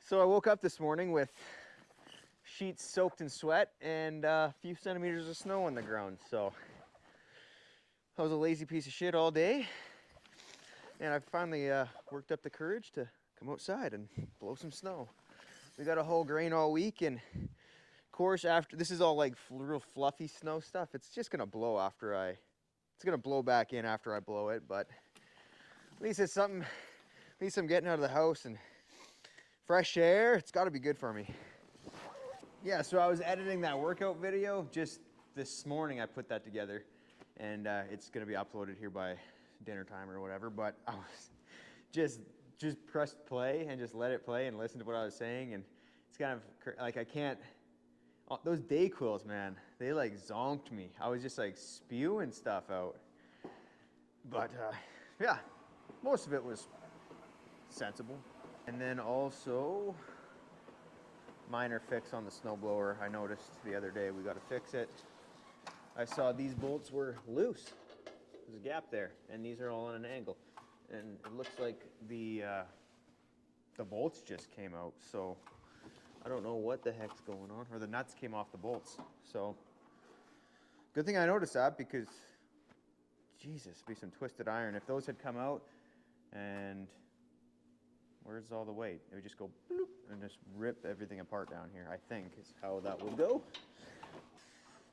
So I woke up this morning with sheets soaked in sweat and a few centimeters of snow on the ground. So I was a lazy piece of shit all day, and I finally worked up the courage to come outside and blow some snow. We got a whole grain all week, and of course after this is all like real fluffy snow stuff. It's just gonna blow after it's gonna blow back in after I blow it, but at least it's something. At least I'm getting out of the house and fresh air. It's got to be good for me. Yeah, so I was editing that workout video just this morning. I put that together, and it's gonna be uploaded here by dinner time or whatever. But I was just pressed play and just let it play and listen to what I was saying, and it's kind of like I can't. Those Dayquils, man, they like zonked me. I was just like spewing stuff out. But yeah, most of it was sensible. And then also, minor fix on the snowblower. I noticed the other day we got to fix it. I saw these bolts were loose. There's a gap there, and these are all on an angle. And it looks like the bolts just came out, so I don't know what the heck's going on. Or the nuts came off the bolts. So, good thing I noticed that, because, Jesus, be some twisted iron. If those had come out, and where's all the weight? It would just go bloop and just rip everything apart down here, I think, is how that would go.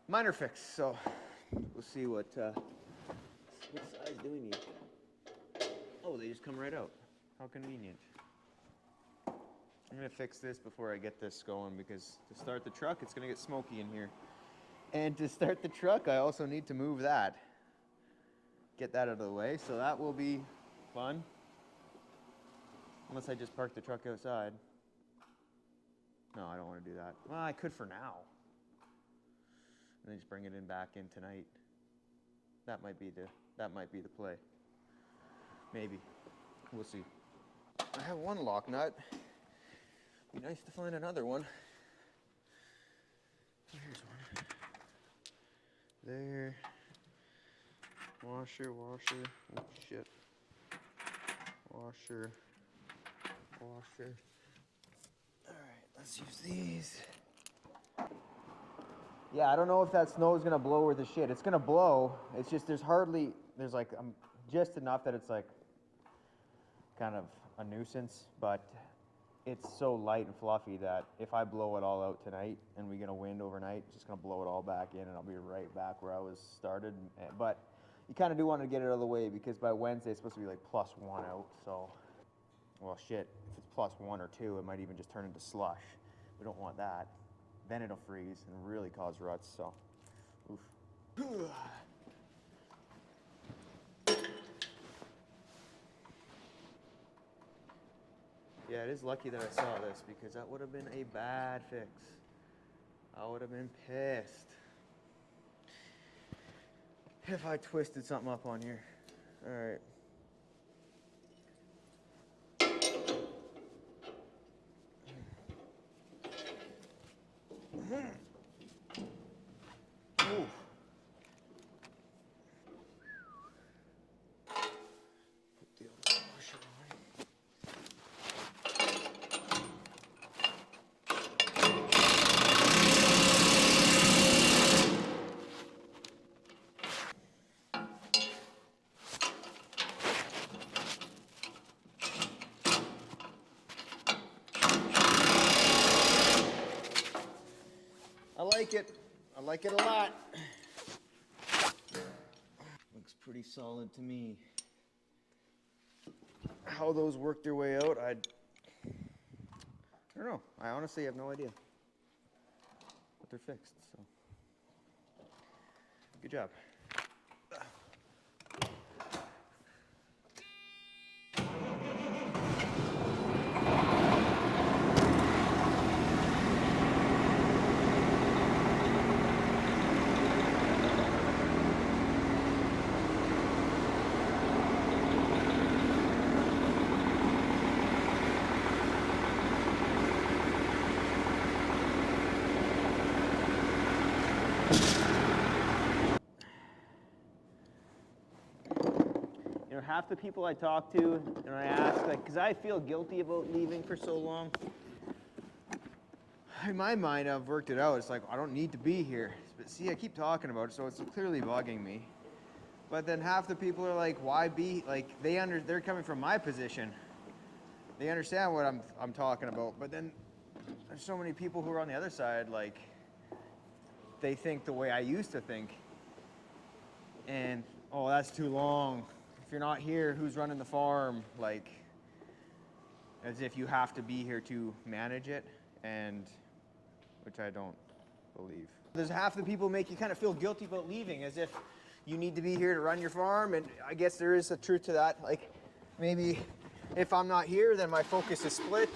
Minor fix, so we'll see what size do we need? Oh, they just come right out. How convenient. I'm gonna fix this before I get this going, because to start the truck, it's gonna get smoky in here. And to start the truck, I also need to move that. Get that out of the way, so that will be fun. Unless I just park the truck outside. No, I don't want to do that. Well, I could for now. And then just bring it in back in tonight. That might be the play. Maybe. We'll see. I have one lock nut. Be nice to find another one. Here's one. There. Washer. Oh shit. Washer. Alright, let's use these. Yeah, I don't know if that snow is gonna blow or the shit. It's gonna blow. It's just there's like just enough that it's like kind of a nuisance, but it's so light and fluffy that if I blow it all out tonight and we get a wind overnight, it's just gonna blow it all back in, and I'll be right back where I was started. But you kind of do want to get it out of the way, because by Wednesday it's supposed to be like +1 out, so. Well, shit, if it's +1 or 2, it might even just turn into slush. We don't want that. Then it'll freeze and really cause ruts, so, oof. Yeah, it is lucky that I saw this, because that would have been a bad fix. I would have been pissed if I twisted something up on here. All right. Ooh. Put the old washer on. I like it a lot. Looks pretty solid to me. How those work their way out, I don't know. I honestly have no idea. But they're fixed, so. Good job. You know, half the people I talk to and I ask, like, because I feel guilty about leaving for so long. in my mind, I've worked it out. It's like, I don't need to be here. But see, I keep talking about it, so it's clearly bugging me. But then half the people are like, why be, like, they're coming from my position. They understand what I'm talking about. But then there's so many people who are on the other side, like, they think the way I used to think. And, oh, that's too long. If you're not here, who's running the farm? Like, as if you have to be here to manage it, and which I don't believe. There's half the people make you kind of feel guilty about leaving, as if you need to be here to run your farm, and I guess there is a truth to that. Like, maybe if I'm not here, then my focus is split,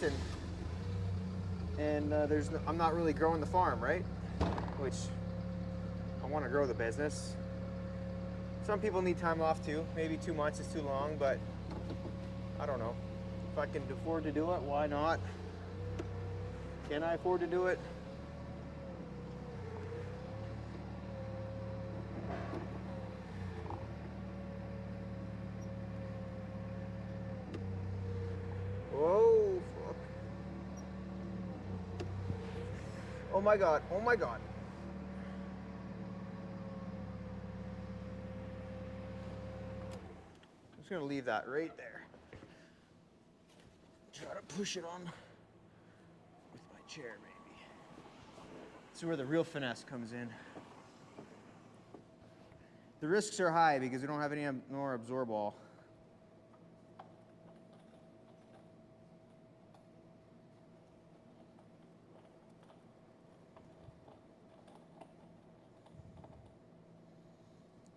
and I'm not really growing the farm, right? Which I want to grow the business. Some people need time off too. Maybe 2 months is too long, but I don't know. If I can afford to do it, why not? Can I afford to do it? Whoa, fuck. Oh my God, oh my God. I'm just gonna leave that right there. Try to push it on with my chair, maybe. This is where the real finesse comes in. The risks are high because we don't have any more absorball.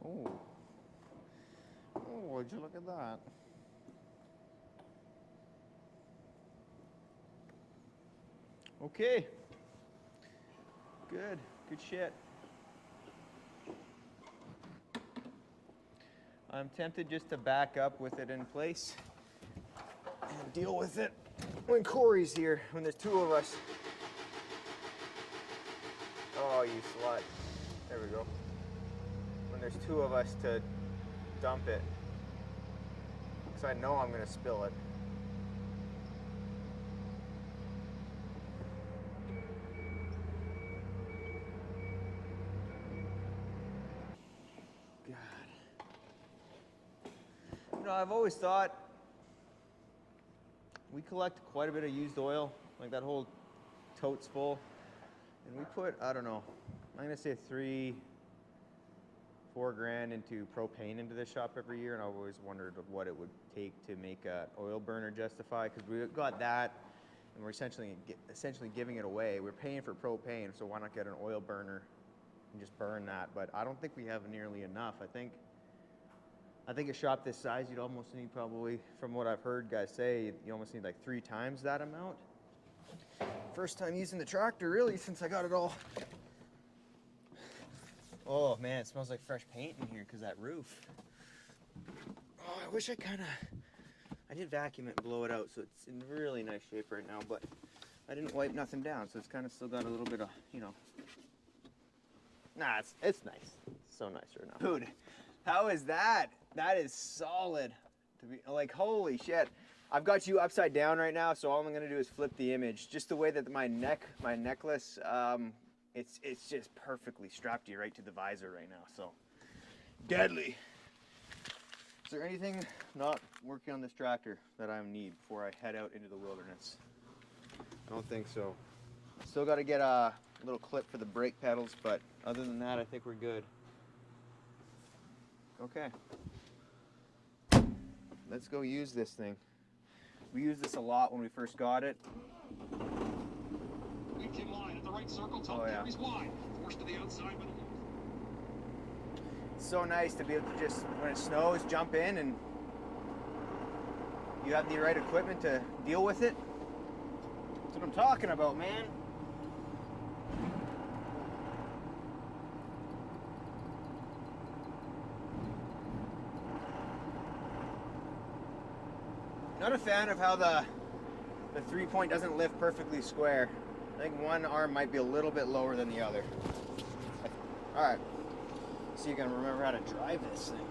Oh. Oh, would you look at that? Okay. Good. Good shit. I'm tempted just to back up with it in place and deal with it when Corey's here, when there's two of us. Oh, you slut. There we go. When there's two of us to dump it. Because I know I'm going to spill it. You know, I've always thought we collect quite a bit of used oil, like that whole tote's full, and we put, I don't know, I'm gonna say $4 grand into propane into this shop every year, and I've always wondered what it would take to make an oil burner justify, because we got that, and we're essentially giving it away. We're paying for propane, so why not get an oil burner and just burn that? But I don't think we have nearly enough. I think a shop this size, you'd almost need probably, from what I've heard guys say, you almost need like 3 times that amount. First time using the tractor, really, since I got it all. Oh man, it smells like fresh paint in here because that roof. Oh, I wish I did vacuum it and blow it out, so it's in really nice shape right now, but I didn't wipe nothing down, so it's kind of still got a little bit of, you know. Nah, it's nice. It's so nice right now. Dude, how is that? That is solid. To be like, holy shit. I've got you upside down right now, so all I'm gonna do is flip the image. Just the way that my necklace, it's just perfectly strapped you right to the visor right now. So deadly. Is there anything not working on this tractor that I need before I head out into the wilderness? I don't think so. Still got to get a little clip for the brake pedals, but other than that, I think we're good. Okay. Let's go use this thing. We used this a lot when we first got it. Weak in line at the right circle, top carries wide. Forced to the outside, but it's so nice to be able to just, when it snows, jump in and you have the right equipment to deal with it. That's what I'm talking about, man. Not a fan of how the 3-point doesn't lift perfectly square. I think one arm might be a little bit lower than the other. All right, so you can remember how to drive this thing.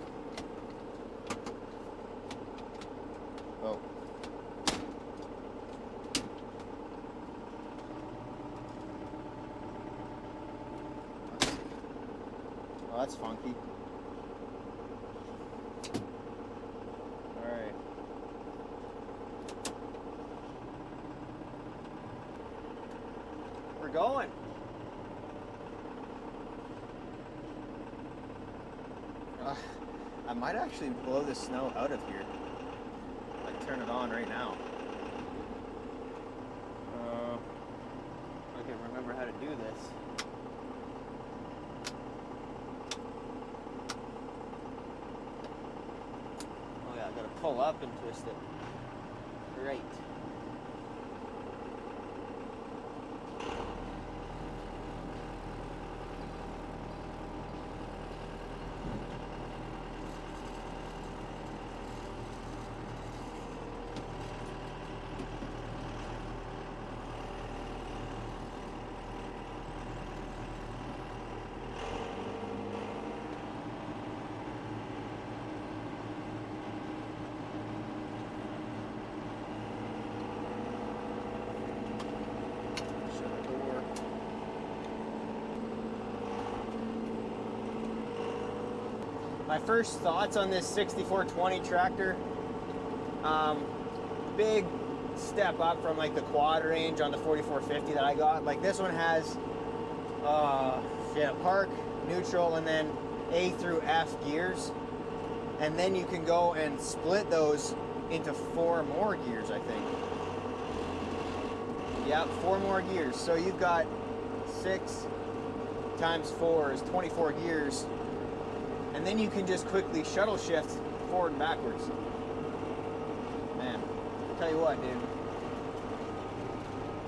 Oh. that's funky. Alright. We're going. I might actually blow the snow out of here. Like turn it on right now. I can remember how to do this. Oh yeah, I gotta pull up and twist it. Great. My first thoughts on this 6420 tractor, big step up from like the quad range on the 4450 that I got. Like this one has park, neutral, and then A through F gears. And then you can go and split those into 4 more gears, I think. Yep, 4 more gears. So you've got 6 times 4 is 24 gears. And then you can just quickly shuttle shift forward and backwards. Man, I'll tell you what, dude.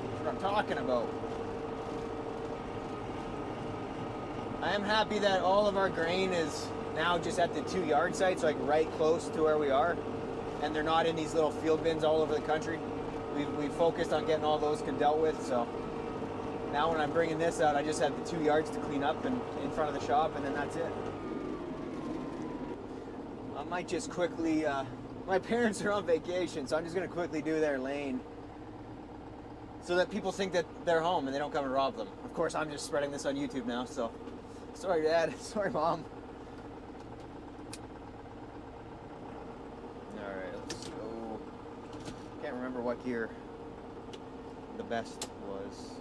That's what I'm talking about. I am happy that all of our grain is now just at the 2 yard sites, like right close to where we are. And they're not in these little field bins all over the country. We've focused on getting all those dealt with, so now when I'm bringing this out, I just have the 2 yards to clean up and in front of the shop, and then that's it. I might just quickly, my parents are on vacation, so I'm just gonna quickly do their lane so that people think that they're home and they don't come and rob them. Of course, I'm just spreading this on YouTube now, so sorry, Dad, sorry, Mom. All right, let's go. Can't remember what gear the best was.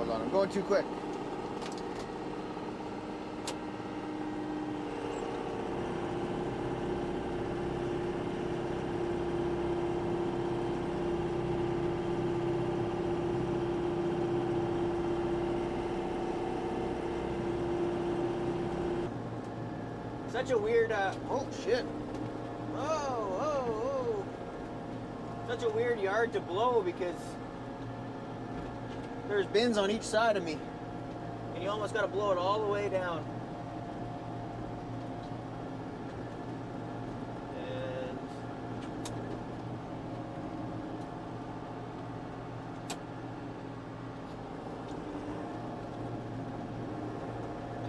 I'm going too quick. Such a weird, oh shit. Oh. Such a weird yard to blow because there's bins on each side of me, and you almost got to blow it all the way down.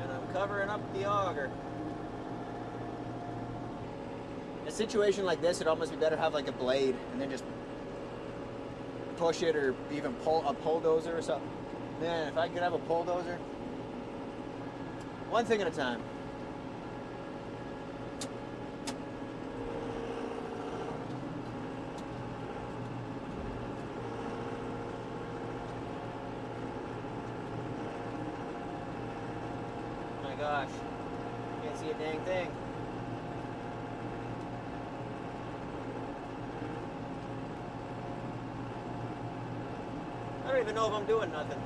And I'm covering up the auger. In a situation like this, it'd almost be better to have like a blade and then just push it, or even pull a bulldozer or something. Man, if I could have a bulldozer. One thing at a time. Oh my gosh. Can't see a dang thing. I don't even know if I'm doing nothing.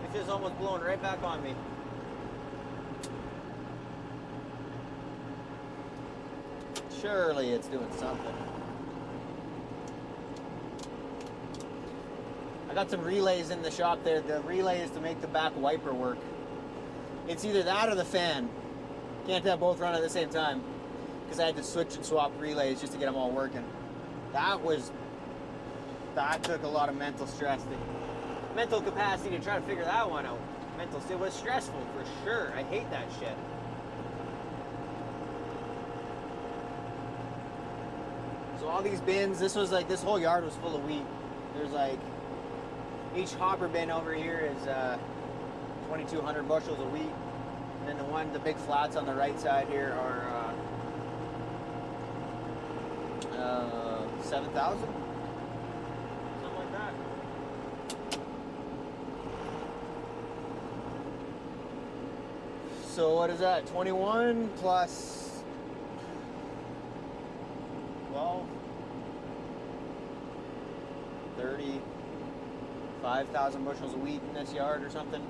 It's just almost blowing right back on me. Surely it's doing something. I got some relays in the shop there. The relay is to make the back wiper work. It's either that or the fan. Can't have both run at the same time, because I had to switch and swap relays just to get them all working. that took a lot of mental stress, mental capacity to try to figure that one out. It was stressful for sure. I hate that shit. So all these bins, this whole yard was full of wheat. There's like, each hopper bin over here is 2,200 bushels of wheat. And then the big flats on the right side here are 7,000? Something like that. So what is that? 21 plus 12, 35,000 bushels of wheat in this yard or something.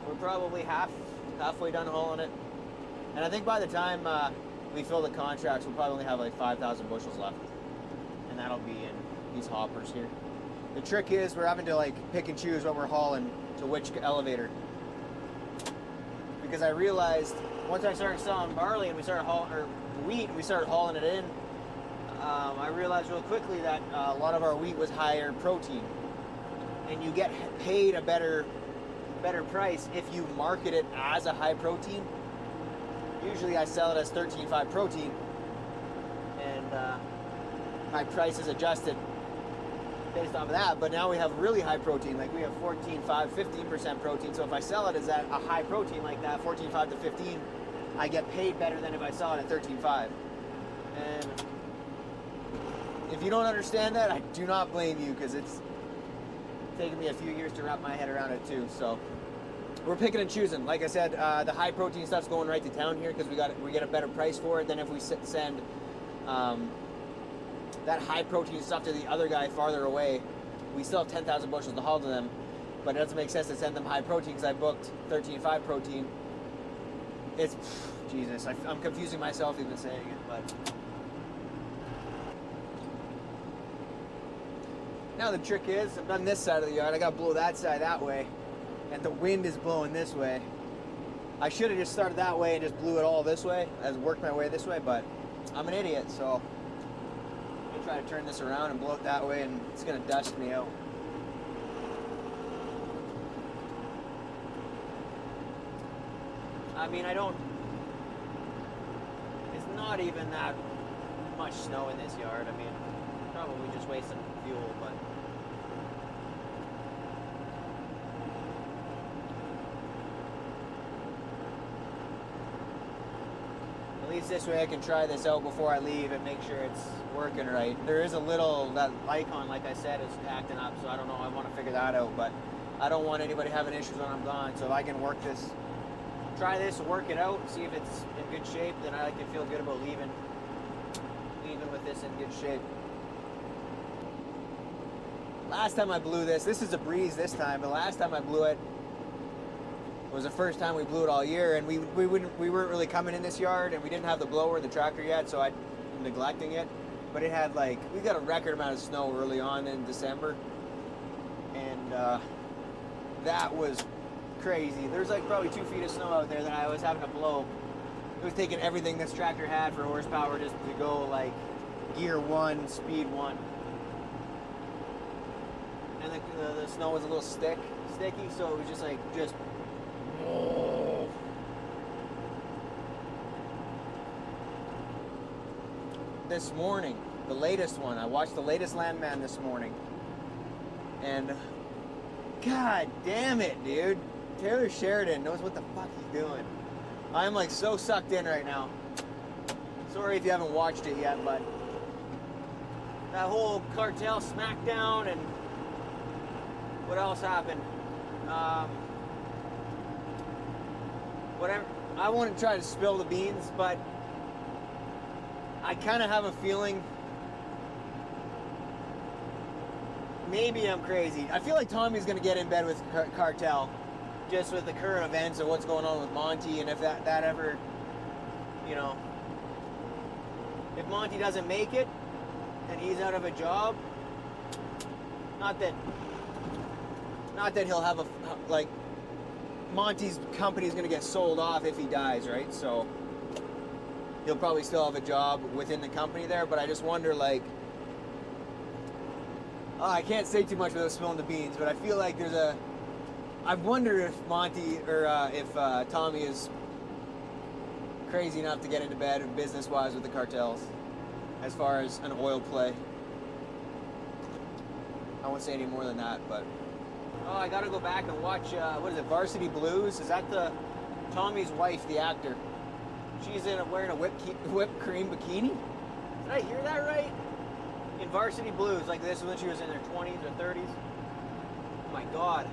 We're probably halfway done hauling it. And I think by the time we fill the contracts, we'll probably have like 5,000 bushels left. And that'll be in these hoppers here. The trick is we're having to like pick and choose what we're hauling to which elevator. Because I realized once I started selling barley and we started hauling, or wheat, and we started hauling it in, I realized real quickly that a lot of our wheat was higher protein. And you get paid a better price if you market it as a high protein. Usually I sell it as 13.5 protein, and my price is adjusted based off of that. But now we have really high protein, like we have 14.5, 15% protein. So if I sell it as at a high protein like that, 14.5 to 15, I get paid better than if I sell it at 13.5. And if you don't understand that, I do not blame you, because it's taken me a few years to wrap my head around it too. So we're picking and choosing. Like I said, the high protein stuff's going right to town here because we get a better price for it than if we send that high protein stuff to the other guy farther away. We still have 10,000 bushels to haul to them, but it doesn't make sense to send them high protein because I booked 13.5 protein. It's Jesus. I'm confusing myself even saying it, but. Now the trick is, I've done this side of the yard, I gotta blow that side that way, and the wind is blowing this way. I should have just started that way and just blew it all this way, as worked my way this way, but I'm an idiot, so I'm gonna try to turn this around and blow it that way, and it's gonna dust me out. I mean, it's not even that much snow in this yard. I mean, probably just wasting fuel, but at least this way I can try this out before I leave and make sure it's working right. There is that icon, like I said, is acting up, so I don't know, I want to figure that out, but I don't want anybody having issues when I'm gone. So if I can try this, work it out, see if it's in good shape, then I can feel good about leaving with this in good shape. Last time I blew this is a breeze this time, but last time I blew it was the first time we blew it all year, and we weren't really coming in this yard, and we didn't have the blower, the tractor yet, so I'm neglecting it. But it had we got a record amount of snow early on in December, and that was crazy. There's probably 2 feet of snow out there that I was having to blow. It was taking everything this tractor had for horsepower just to go gear 1, speed 1. And the snow was a little sticky, so it was just oh. This morning, the latest one, I watched the latest Landman this morning, and god damn it, dude, Taylor Sheridan knows what the fuck he's doing. I'm so sucked in right now. Sorry if you haven't watched it yet, but that whole cartel smackdown, and what else happened? Whatever. I wouldn't try to spill the beans, but I kind of have a feeling maybe I'm crazy. I feel like Tommy's going to get in bed with cartel, just with the current events of what's going on with Monty, and if that ever, if Monty doesn't make it and he's out of a job, not that he'll have Monty's company is going to get sold off if he dies, right? So he'll probably still have a job within the company there, but I just wonder, like, I can't say too much without spilling the beans, but I feel like I wonder if Monty, or if Tommy is crazy enough to get into bed business-wise with the cartels, as far as an oil play. I won't say any more than that, but... Oh, I gotta go back and watch, what is it, Varsity Blues? Is that Tommy's wife, the actor? She's wearing a whipped cream bikini? Did I hear that right? In Varsity Blues, like this is when she was in her 20s or 30s. Oh my God.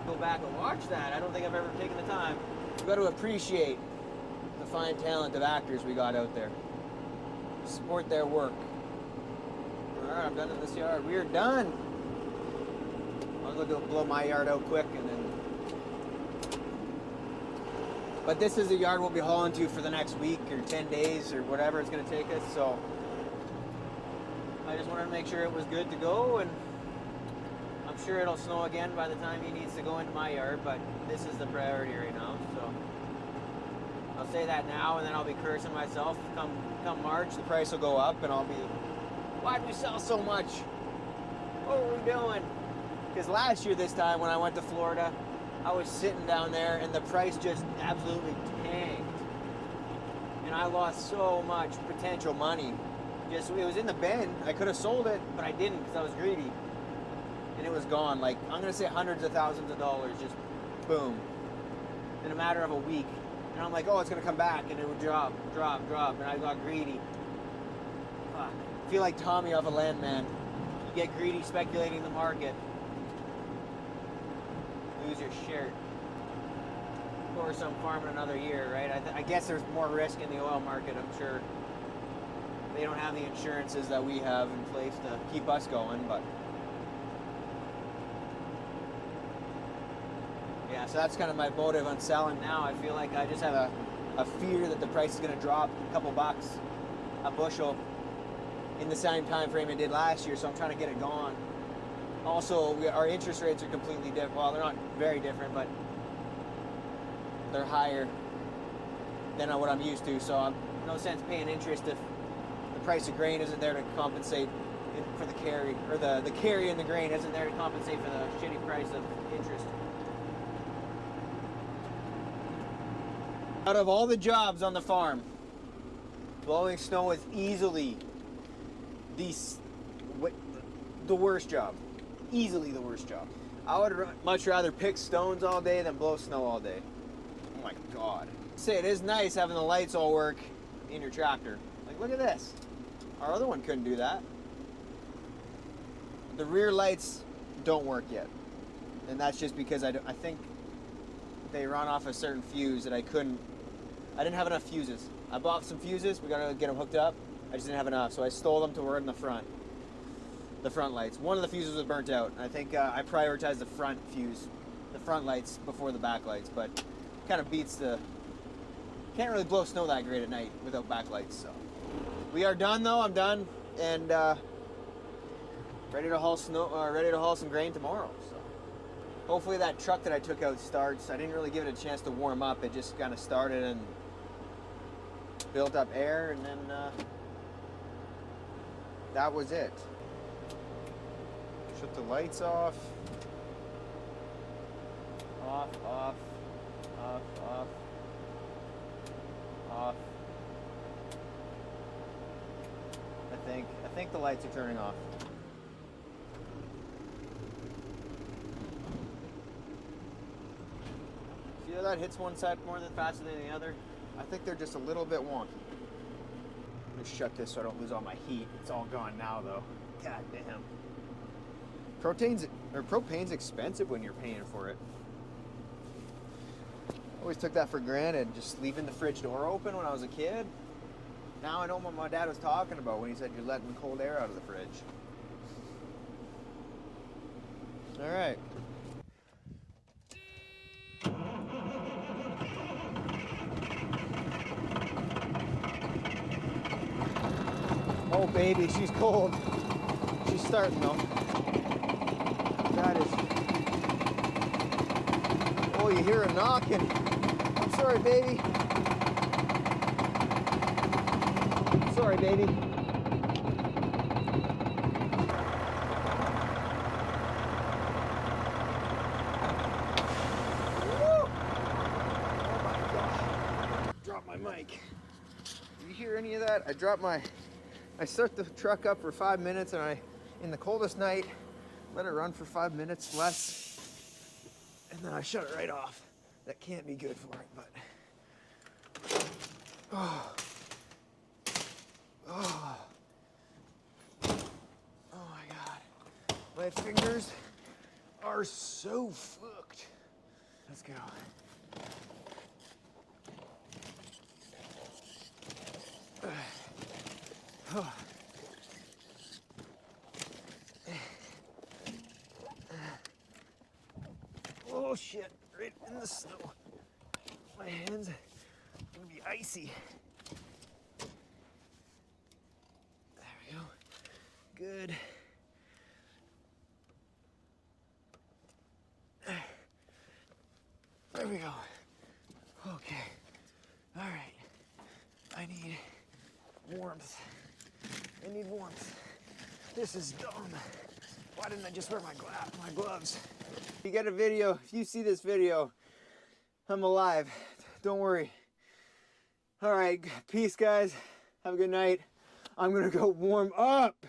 Go back and watch that. I don't think I've ever taken the time. We've got to appreciate the fine talent of actors we got out there. Support their work. Alright, I'm done in this yard. We're done. I'll go blow my yard out quick and then... But this is the yard we'll be hauling to for the next week or 10 days or whatever it's going to take us, so... I just wanted to make sure it was good to go, and I'm sure it'll snow again by the time he needs to go into my yard, but this is the priority right now, so... I'll say that now, and then I'll be cursing myself. Come March, the price will go up, and I'll be... Why'd we sell so much? What were we doing? Because last year this time when I went to Florida, I was sitting down there and the price just absolutely tanked. And I lost so much potential money. Just, it was in the bin. I could have sold it, but I didn't because I was greedy. And it was gone. Like, I'm going to say hundreds of thousands of dollars, just boom. In a matter of a week. And I'm like, oh, it's going to come back. And it would drop. And I got greedy. Fuck. I feel like Tommy off a Landman. You get greedy speculating the market. Lose your shirt. Of course, I'm farming another year, right? I guess there's more risk in the oil market, I'm sure. They don't have the insurances that we have in place to keep us going, but... Yeah, so that's kind of my motive on selling now. I feel like I just have a fear that the price is going to drop a couple bucks a bushel in the same time frame it did last year, so I'm trying to get it gone. Also, our interest rates are completely different. Well, they're not very different, but they're higher than what I'm used to, so I'm no sense paying interest if the price of grain isn't there to compensate for the carry, or the carry in the grain isn't there to compensate for the shitty price of interest. Out of all the jobs on the farm, blowing snow is easily the worst job. Easily the worst job. I would much rather pick stones all day than blow snow all day. Oh my God. Say, it is nice having the lights all work in your tractor. Like, look at this. Our other one couldn't do that. The rear lights don't work yet. And that's just because I think they run off a certain fuse that I didn't have enough fuses. I bought some fuses, we gotta get them hooked up. I just didn't have enough, so I stole them to work in the front lights. One of the fuses was burnt out, and I think I prioritized the front lights before the back lights, but kind of beats can't really blow snow that great at night without backlights, so. We are done though, I'm done, and ready to haul some grain tomorrow, so. Hopefully that truck that I took out starts. I didn't really give it a chance to warm up, it just kind of started and built up air, and then that was it. Shut the lights off. Off. I think the lights are turning off. See how that hits one side more than faster than the other? I think they're just a little bit wonky. Let me shut this so I don't lose all my heat. It's all gone now though. God damn. Propane's expensive when you're paying for it. Always took that for granted, just leaving the fridge door open when I was a kid. Now I know what my dad was talking about when he said you're letting cold air out of the fridge. All right. Oh baby, she's cold. She's starting though. That is... Oh, you hear her knocking. I'm sorry, baby. Sorry, baby. Drop my mic. You hear any of that? I start the truck up for 5 minutes, and in the coldest night, let it run for 5 minutes less, and then I shut it right off. That can't be good for it, but oh my God, my fingers are so fucked. Let's go. Oh shit, right in the snow. My hands are gonna be icy. There we go. Good. There we go. Okay. All right. I need warmth. I need warmth. This is dumb. Why didn't I just wear my gloves? If you get a video, if you see this video, I'm alive. Don't worry. All right, peace, guys. Have a good night. I'm gonna go warm up.